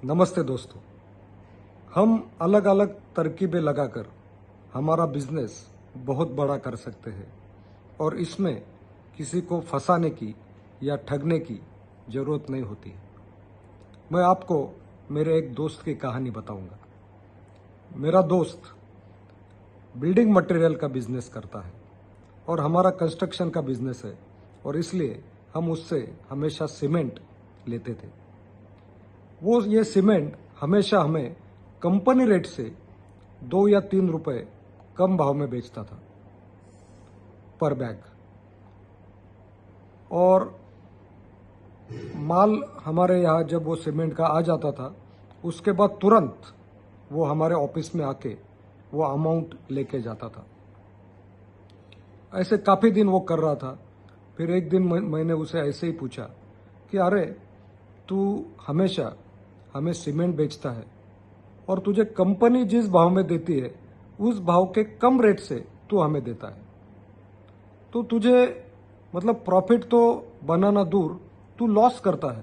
नमस्ते दोस्तों। हम अलग अलग तरकीबें लगाकर हमारा बिजनेस बहुत बड़ा कर सकते हैं और इसमें किसी को फंसाने की या ठगने की ज़रूरत नहीं होती। मैं आपको मेरे एक दोस्त की कहानी बताऊंगा। मेरा दोस्त बिल्डिंग मटेरियल का बिजनेस करता है और हमारा कंस्ट्रक्शन का बिजनेस है और इसलिए हम उससे हमेशा सीमेंट लेते थे। वो ये सीमेंट हमेशा हमें कंपनी रेट से 2 या 3 रुपए कम भाव में बेचता था पर बैग, और माल हमारे यहाँ जब वो सीमेंट का आ जाता था उसके बाद तुरंत वो हमारे ऑफिस में आके वो अमाउंट लेके जाता था। ऐसे काफ़ी दिन वो कर रहा था। फिर एक दिन मैंने उसे ऐसे ही पूछा कि अरे, तू हमेशा हमें सीमेंट बेचता है और तुझे कंपनी जिस भाव में देती है उस भाव के कम रेट से तू हमें देता है, तो तुझे मतलब प्रॉफिट तो बनाना दूर, तू लॉस करता है,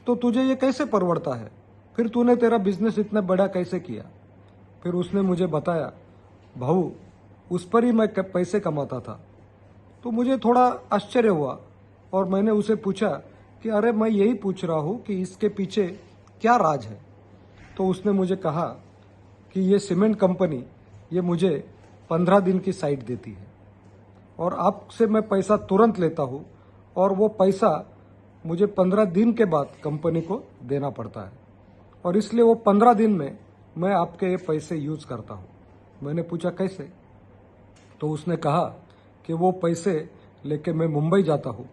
तो तुझे ये कैसे परवड़ता है? फिर तूने तेरा बिजनेस इतना बड़ा कैसे किया? फिर उसने मुझे बताया, भाऊ उस पर ही मैं पैसे कमाता था। तो मुझे थोड़ा आश्चर्य हुआ और मैंने उसे पूछा कि अरे, मैं यही पूछ रहा हूँ कि इसके पीछे क्या राज है? तो उसने मुझे कहा कि ये सीमेंट कंपनी ये मुझे 15 दिन की साइट देती है और आपसे मैं पैसा तुरंत लेता हूँ और वो पैसा मुझे 15 दिन के बाद कंपनी को देना पड़ता है और इसलिए वो 15 दिन में मैं आपके ये पैसे यूज करता हूँ। मैंने पूछा कैसे? तो उसने कहा कि वो पैसे लेके मैं मुंबई जाता हूँ,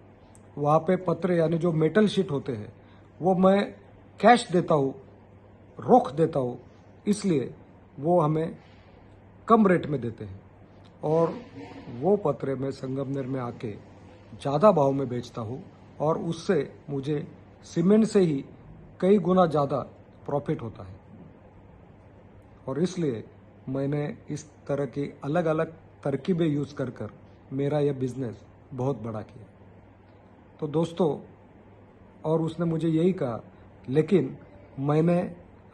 वहाँ पे पत्रे यानी जो मेटल शीट होते हैं वो मैं कैश देता हूँ, रोक देता हूँ, इसलिए वो हमें कम रेट में देते हैं और वो पत्रे मैं संगमनेर में आके ज़्यादा भाव में बेचता हूँ और उससे मुझे सीमेंट से ही कई गुना ज़्यादा प्रॉफिट होता है और इसलिए मैंने इस तरह की अलग अलग तरकीबें यूज़ कर मेरा यह बिज़नेस बहुत बड़ा किया। तो दोस्तों, और उसने मुझे यही कहा, लेकिन मैंने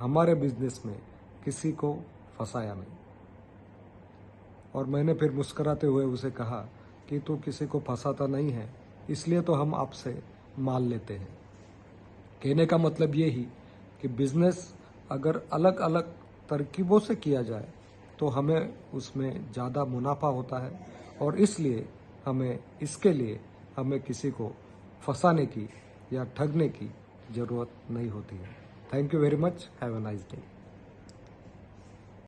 हमारे बिजनेस में किसी को फंसाया नहीं। और मैंने फिर मुस्कुराते हुए उसे कहा कि तू किसी को फंसाता नहीं है, इसलिए तो हम आपसे माल लेते हैं। कहने का मतलब ये ही कि बिजनेस अगर अलग अलग तरकीबों से किया जाए तो हमें उसमें ज़्यादा मुनाफा होता है और इसलिए इसके लिए हमें किसी को फंसाने की या ठगने की ज़रूरत नहीं होती है। Thank you very much. Have a nice day.